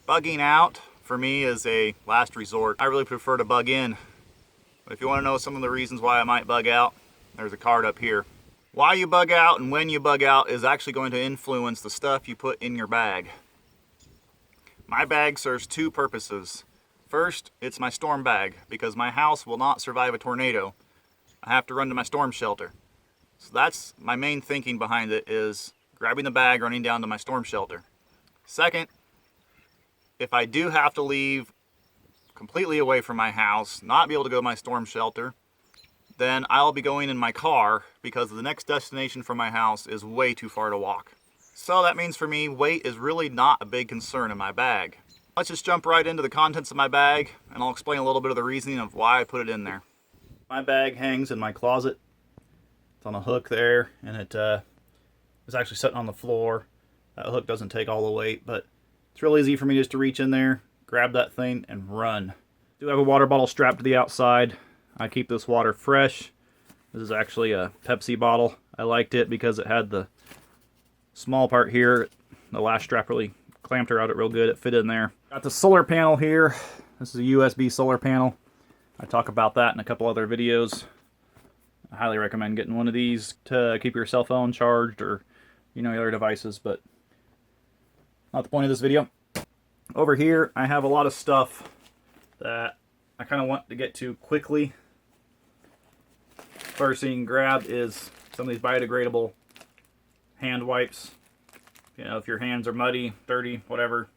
Bugging out for me is a last resort. I really prefer to bug in. But if you want to know some of the reasons why I might bug out, there's a card up here. Why you bug out and when you bug out is actually going to influence the stuff you put in your bag. My bag serves two purposes. First, it's my storm bag because my house will not survive a tornado. I have to run to my storm shelter. So that's my main thinking behind it, is grabbing the bag, running down to my storm shelter. Second, if I do have to leave completely away from my house, not be able to go to my storm shelter, then I'll be going in my car because the next destination from my house is way too far to walk. So that means for me, weight is really not a big concern in my bag. Let's just jump right into the contents of my bag, and I'll explain a little bit of the reasoning of why I put it in there. My bag hangs in my closet. It's on a hook there, and it is actually sitting on the floor. That hook doesn't take all the weight, but it's real easy for me just to reach in there, grab that thing, and run. I do have a water bottle strapped to the outside. I keep this water fresh. This is actually a Pepsi bottle. I liked it because it had the small part here. The last strap really clamped around it real good. It fit in there. Got the solar panel here. This is a USB solar panel. I talk about that in a couple other videos. I highly recommend getting one of these to keep your cell phone charged or, you know, your other devices, but not the point of this video. Over here, I have a lot of stuff that I kind of want to get to quickly. First thing you can grab is some of these biodegradable hand wipes. You know, if your hands are muddy, dirty, whatever,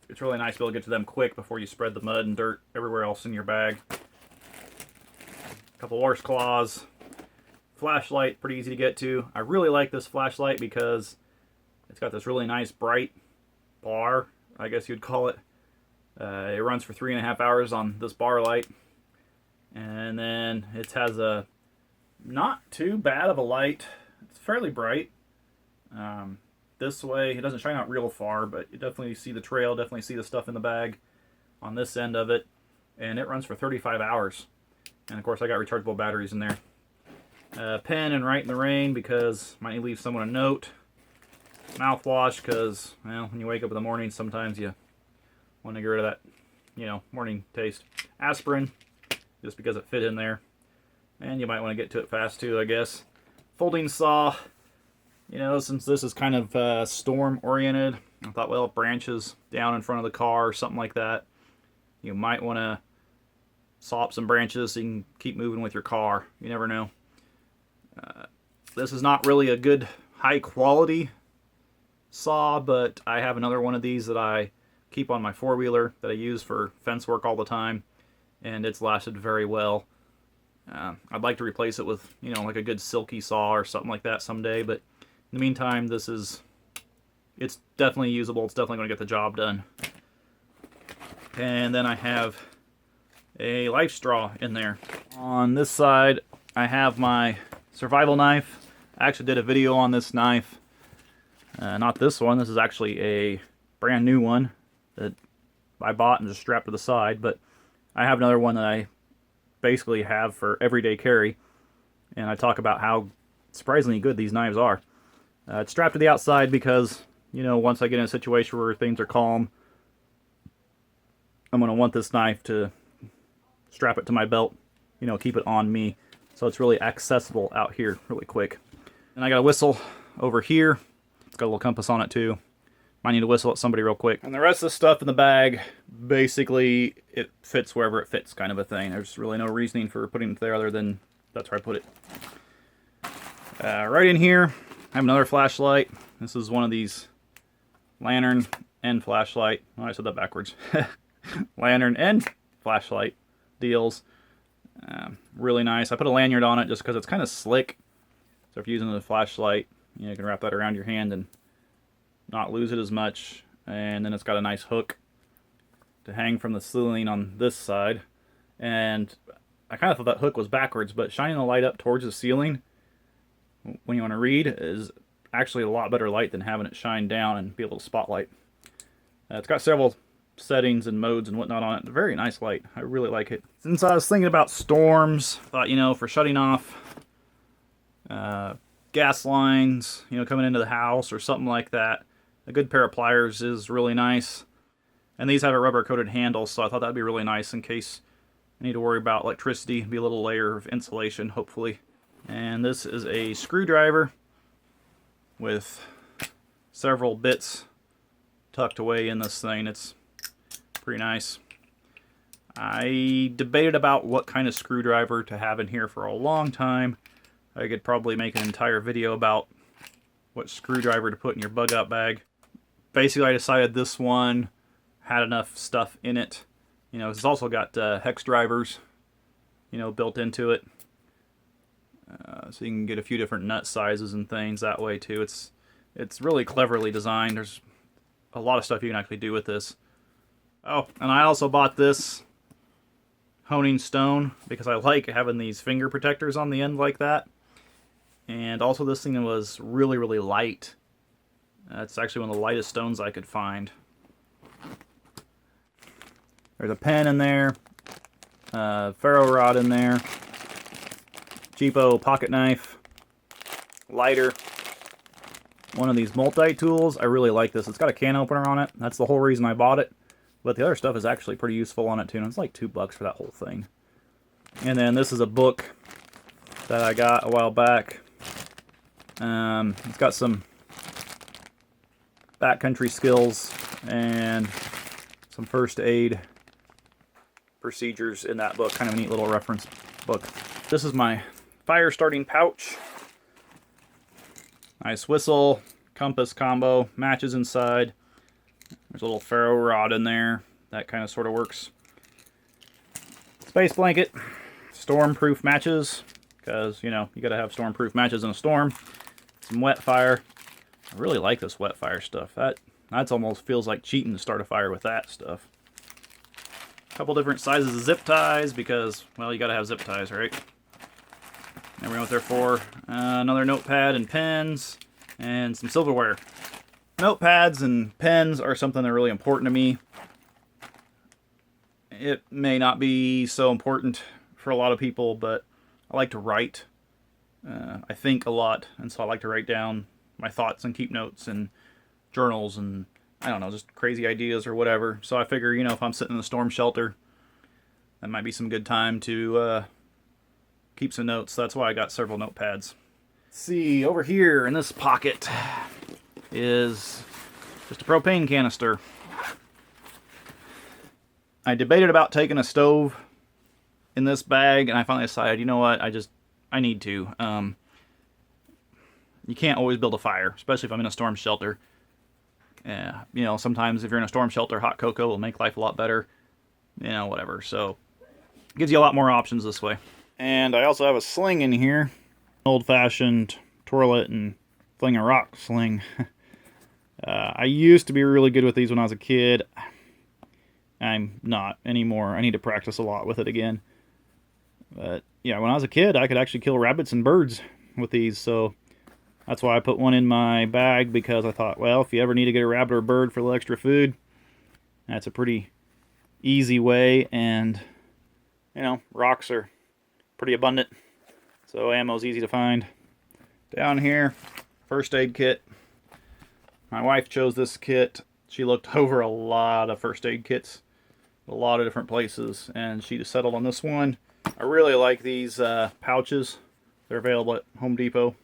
it's really nice to be able to get to them quick before you spread the mud and dirt everywhere else in your bag. A couple washcloths. Flashlight, pretty easy to get to. I really like this flashlight because it's got this really nice bright bar, I guess you'd call it. It runs for 3.5 hours on this bar light. And then it has a not too bad of a light. It's fairly bright. This way, it doesn't shine out real far, but you definitely see the trail, definitely see the stuff in the bag on this end of it. And it runs for 35 hours. And of course, I got rechargeable batteries in there. Pen and write in the rain because might need to leave someone a note. Mouthwash because, well, when you wake up in the morning, sometimes you want to get rid of that, you know, morning taste. Aspirin, just because it fit in there. And you might want to get to it fast too, I guess. Folding saw. You know, since this is kind of storm oriented, I thought, well, branches down in front of the car or something like that, you might want to saw up some branches so you can keep moving with your car. You never know. This is not really a good high quality saw, but I have another one of these that I keep on my four-wheeler that I use for fence work all the time, and it's lasted very well. I'd like to replace it with, you know, like a good silky saw or something like that someday, but in the meantime, it's definitely usable. It's definitely going to get the job done. And then I have a life straw in there. On this side, I have my survival knife. I actually did a video on this knife. Not this one. This is actually a brand new one that I bought and just strapped to the side. But I have another one that I basically have for everyday carry. And I talk about how surprisingly good these knives are. It's strapped to the outside because, you know, once I get in a situation where things are calm, I'm going to want this knife to strap it to my belt, you know, keep it on me. So it's really accessible out here really quick. And I got a whistle over here. It's got a little compass on it too. Might need to whistle at somebody real quick. And the rest of the stuff in the bag, basically it fits wherever it fits kind of a thing. There's really no reasoning for putting it there other than that's where I put it. Right in here, I have another flashlight. This is one of these lantern and flashlight. Oh, I said that backwards. Lantern and flashlight deals. Really nice. I put a lanyard on it just because it's kind of slick. So if you're using a flashlight, you can wrap that around your hand and not lose it as much. And then it's got a nice hook to hang from the ceiling on this side. And I kind of thought that hook was backwards, but shining the light up towards the ceiling when you want to read is actually a lot better light than having it shine down and be able to spotlight. It's got several settings and modes and whatnot on it. Very nice light. I really like it. Since I was thinking about storms, thought, you know, for shutting off gas lines, you know, coming into the house or something like that, a good pair of pliers is really nice. And these have a rubber coated handle, so I thought that'd be really nice in case I need to worry about electricity. Be a little layer of insulation, hopefully. And this is a screwdriver with several bits tucked away in this thing. It's pretty nice. I debated about what kind of screwdriver to have in here for a long time. I could probably make an entire video about what screwdriver to put in your bug out bag. Basically, I decided this one had enough stuff in it. You know, it's also got hex drivers, you know, built into it. So you can get a few different nut sizes and things that way too. It's really cleverly designed. There's a lot of stuff you can actually do with this. Oh, and I also bought this honing stone because I like having these finger protectors on the end like that. And also this thing was really, really light. It's actually one of the lightest stones I could find. There's a pen in there, ferro rod in there, cheapo pocket knife, lighter, one of these multi-tools. I really like this. It's got a can opener on it. That's the whole reason I bought it. But the other stuff is actually pretty useful on it too. And it's like $2 for that whole thing. And then this is a book that I got a while back. It's got some backcountry skills and some first aid procedures in that book. Kind of a neat little reference book. This is my fire starting pouch. Nice whistle, compass combo, matches inside. There's a little ferro rod in there. That kind of sort of works. Space blanket, storm-proof matches, because, you know, you got to have storm-proof matches in a storm. Some wet fire. I really like this wet fire stuff. That's almost feels like cheating to start a fire with that stuff. A couple different sizes of zip ties, because, well, you got to have zip ties, right? Never know what they're for. Another notepad and pens, and some silverware. Notepads and pens are something that are really important to me. It may not be so important for a lot of people, but I like to write. I think a lot, and so I like to write down my thoughts and keep notes and journals and, I don't know, just crazy ideas or whatever. So I figure, you know, if I'm sitting in the storm shelter, that might be some good time to keep some notes. That's why I got several notepads. Let's see, over here in this pocket is just a propane canister. I debated about taking a stove in this bag, and I finally decided, you know what, I need to. You can't always build a fire, especially if I'm in a storm shelter. You know, sometimes if you're in a storm shelter, hot cocoa will make life a lot better. You know, whatever. So, it gives you a lot more options this way. And I also have a sling in here. Old-fashioned toilet and fling a rock sling. I used to be really good with these when I was a kid. I'm not anymore. I need to practice a lot with it again. But yeah, when I was a kid, I could actually kill rabbits and birds with these, so that's why I put one in my bag, because I thought, well, if you ever need to get a rabbit or a bird for a little extra food, that's a pretty easy way, and, you know, rocks are pretty abundant, so ammo's easy to find. Down here, first aid kit. My wife chose this kit. She looked over a lot of first aid kits, a lot of different places, and she just settled on this one. I really like these pouches. They're available at Home Depot.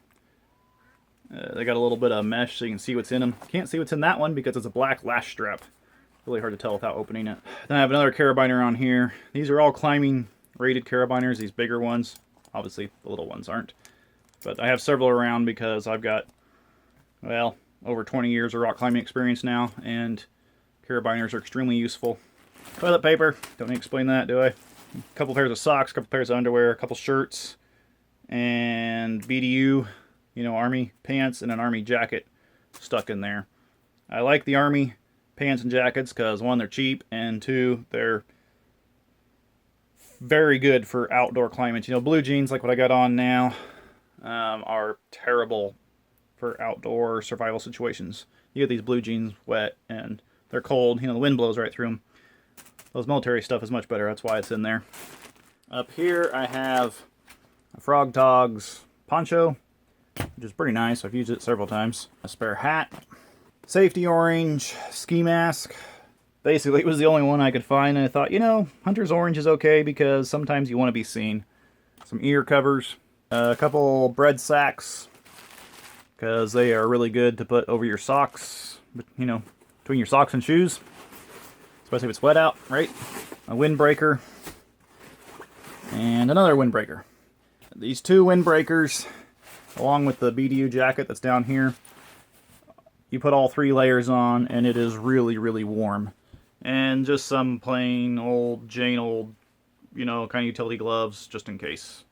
They got a little bit of mesh so you can see what's in them. Can't see what's in that one because it's a black lash strap. Really hard to tell without opening it. Then I have another carabiner on here. These are all climbing rated carabiners, these bigger ones. Obviously the little ones aren't. But I have several around because I've got, well, over 20 years of rock climbing experience now, and carabiners are extremely useful. Toilet paper, don't need to explain that, do I? A couple pairs of socks, a couple pairs of underwear, a couple shirts, and BDU, you know, army pants and an army jacket stuck in there. I like the army pants and jackets because, one, they're cheap, and two, they're very good for outdoor climates. You know, blue jeans, like what I got on now, are terrible for outdoor survival situations. You get these blue jeans wet and they're cold, you know, the wind blows right through them. Those military stuff is much better, that's why it's in there. Up here I have a Frog Togs poncho, which is pretty nice. I've used it several times. A spare hat, safety orange ski mask, Basically, it was the only one I could find, and I thought, you know, Hunter's Orange is okay because sometimes you want to be seen. Some ear covers, a couple bread sacks, because they are really good to put over your socks, you know, between your socks and shoes, especially if it's wet out, right? A windbreaker, and another windbreaker. These two windbreakers, along with the BDU jacket that's down here, you put all 3 layers on, and it is really, really warm. And just some plain old, Jane old, you know, kind of utility gloves, just in case.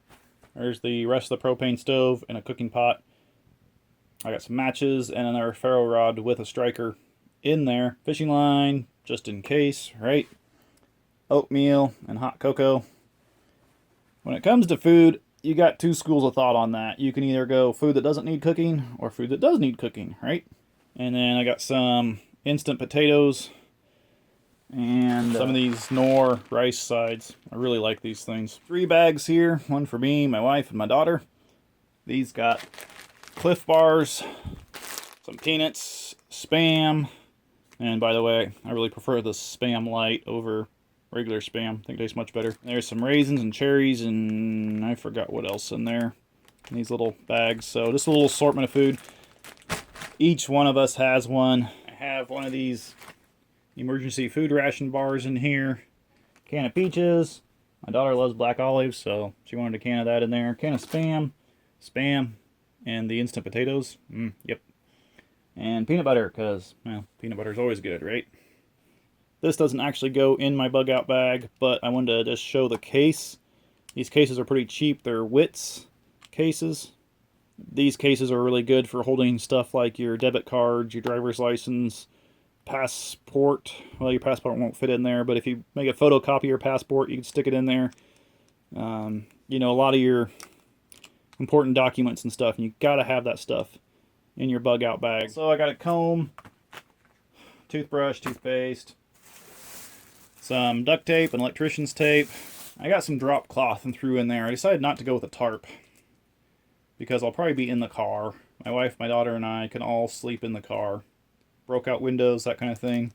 There's the rest of the propane stove and a cooking pot. I got some matches and another ferro rod with a striker in there. Fishing line, just in case, right? Oatmeal and hot cocoa. When it comes to food, you got 2 schools of thought on that. You can either go food that doesn't need cooking or food that does need cooking, right? And then I got some instant potatoes and some of these Knorr rice sides. I really like these things. 3 bags here, one for me, my wife, and my daughter. These got Cliff Bars, some peanuts, Spam, and by the way, I really prefer the Spam Light over regular Spam. I think it tastes much better. There's some raisins and cherries, and I forgot what else in there. In these little bags. So just a little assortment of food. Each one of us has one. I have one of these emergency food ration bars in here. Can of peaches. My daughter loves black olives, so she wanted a can of that in there. Can of Spam, and the instant potatoes. Yep. And peanut butter, because, well, peanut butter is always good, right? This doesn't actually go in my bug out bag, but I wanted to just show the case. These cases are pretty cheap. They're Wits cases. These cases are really good for holding stuff like your debit cards, your driver's license, passport. Well, your passport won't fit in there, but if you make a photocopy of your passport, you can stick it in there. You know, a lot of your important documents and stuff, and you gotta have that stuff in your bug out bag. So I got a comb, toothbrush, toothpaste, some duct tape and electrician's tape. I got some drop cloth and threw in there. I decided not to go with a tarp because I'll probably be in the car. My wife, my daughter, and I can all sleep in the car. Broke out windows, that kind of thing.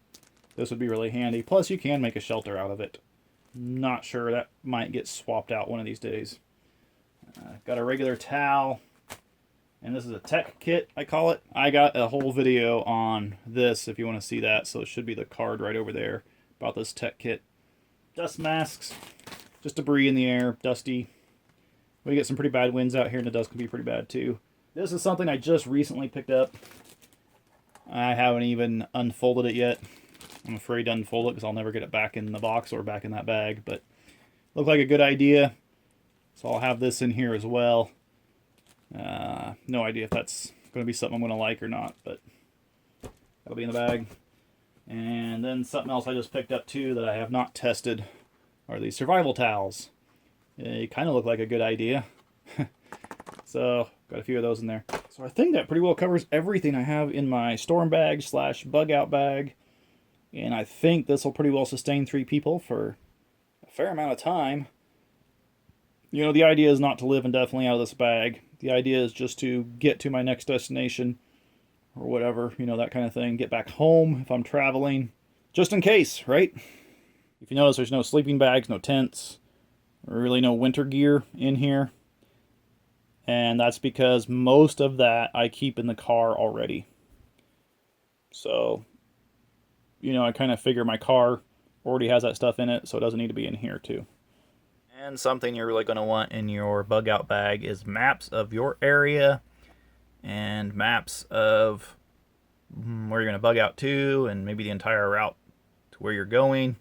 This would be really handy. Plus, you can make a shelter out of it. Not sure, that might get swapped out one of these days. Got a regular towel, and this is a tech kit, I call it. I got a whole video on this if you want to see that, so it should be the card right over there about this tech kit. Dust masks, just debris in the air, dusty. We get some pretty bad winds out here, and the dust can be pretty bad too. This is something I just recently picked up. I haven't even unfolded it yet. I'm afraid to unfold it because I'll never get it back in the box or back in that bag, but looked like a good idea. So I'll have this in here as well. No idea if that's going to be something I'm going to like or not, but that'll be in the bag. And then something else I just picked up too that I have not tested are these survival towels. They kind of look like a good idea. So got a few of those in there. So I think that pretty well covers everything I have in my storm bag / bug out bag. And I think this will pretty well sustain 3 people for a fair amount of time. You know, the idea is not to live indefinitely out of this bag. The idea is just to get to my next destination or whatever, you know, that kind of thing. Get back home if I'm traveling, just in case, right? If you notice, there's no sleeping bags, no tents, really no winter gear in here. And that's because most of that I keep in the car already. So, you know, I kind of figure my car already has that stuff in it, so it doesn't need to be in here too. And something you're really going to want in your bug out bag is maps of your area and maps of where you're going to bug out to and maybe the entire route to where you're going.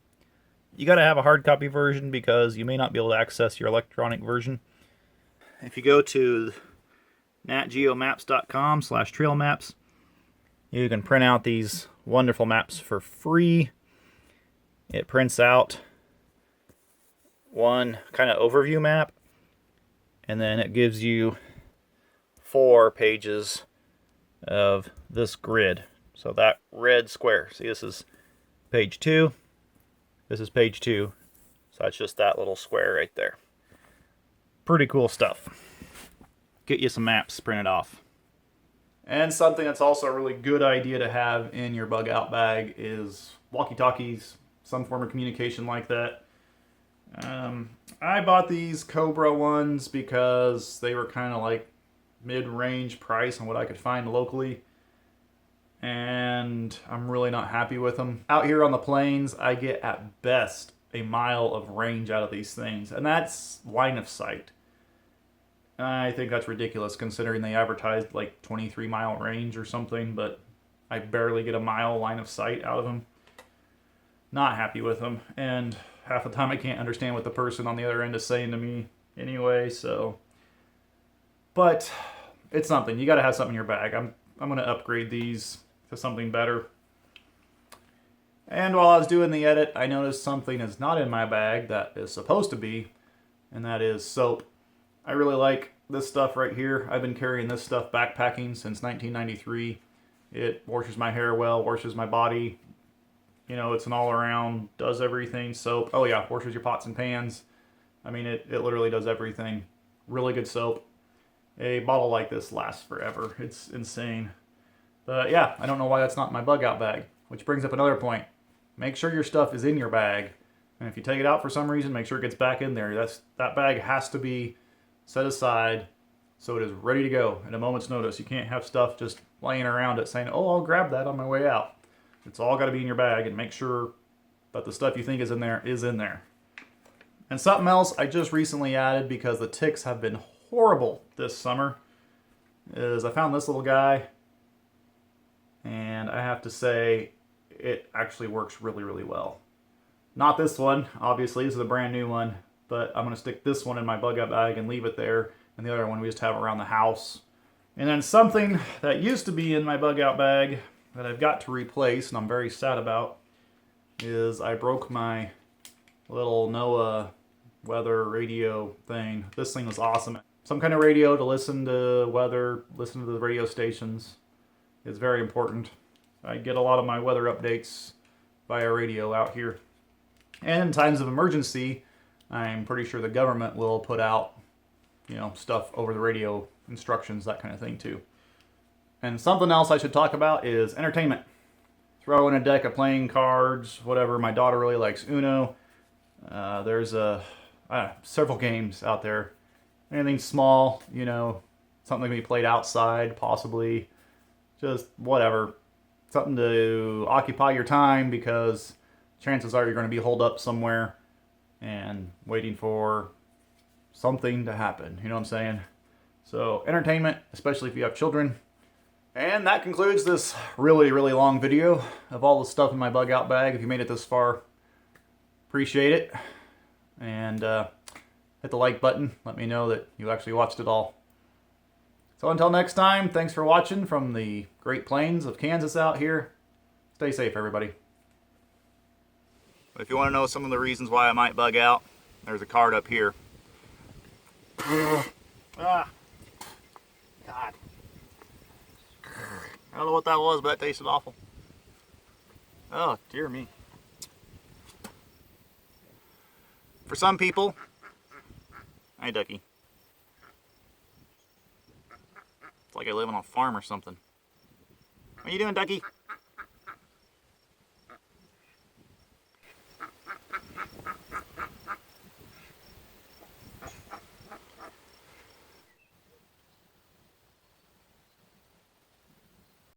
You got to have a hard copy version because you may not be able to access your electronic version. If you go to natgeomaps.com/trail maps, you can print out these wonderful maps for free. It prints out one kind of overview map, and then it gives you 4 pages of this grid. So that red square, see, this is page 2, this is page 2, so that's just that little square right there. Pretty cool stuff. Get you some maps printed off. And something that's also a really good idea to have in your bug out bag is walkie-talkies, some form of communication like that. I bought these Cobra ones because they were kind of like mid-range price on what I could find locally, and I'm really not happy with them. Out here on the plains, I get at best a mile of range out of these things, and that's line of sight. I think that's ridiculous considering they advertised like 23-mile range or something, but I barely get a mile line of sight out of them. Not happy with them, and half the time I can't understand what the person on the other end is saying to me anyway, so. But it's something. You got to have something in your bag. I'm going to upgrade these to something better. And while I was doing the edit, I noticed something is not in my bag that is supposed to be, and that is soap. I really like this stuff right here. I've been carrying this stuff backpacking since 1993. It washes my hair well, washes my body. You know, it's an all-around, does everything. Soap. Oh yeah, washes your pots and pans. I mean, it literally does everything. Really good soap. A bottle like this lasts forever. It's insane. But yeah, I don't know why that's not in my bug out bag. Which brings up another point. Make sure your stuff is in your bag. And if you take it out for some reason, make sure it gets back in there. That bag has to be set aside so it is ready to go at a moment's notice. You can't have stuff just laying around it saying, oh, I'll grab that on my way out. It's all got to be in your bag, and make sure that the stuff you think is in there is in there. And something else I just recently added because the ticks have been horrible this summer is I found this little guy, and I have to say it actually works really, really well. Not this one, obviously. This is a brand new one, but I'm going to stick this one in my bug out bag and leave it there, and the other one we just have around the house. And then something that used to be in my bug out bag that I've got to replace, and I'm very sad about, is I broke my little NOAA weather radio thing. This thing was awesome. Some kind of radio to listen to weather, listen to the radio stations. It's very important. I get a lot of my weather updates via radio out here. And in times of emergency, I'm pretty sure the government will put out, you know, stuff over the radio, instructions, that kind of thing too. And something else I should talk about is entertainment. Throw in a deck of playing cards, whatever. My daughter really likes Uno. There's several games out there. Anything small, you know, something that can be played outside, possibly. Just whatever. Something to occupy your time, because chances are you're going to be holed up somewhere and waiting for something to happen. You know what I'm saying? So entertainment, especially if you have children. And that concludes this really, really long video of all the stuff in my bug out bag. If you made it this far, appreciate it. And hit the like button. Let me know that you actually watched it all. So until next time, thanks for watching from the Great Plains of Kansas out here. Stay safe, everybody. But if you want to know some of the reasons why I might bug out, there's a card up here. Ah, God. I don't know what that was, but that tasted awful. Oh, dear me. For some people, hi, Ducky. It's like I live on a farm or something. What are you doing, Ducky?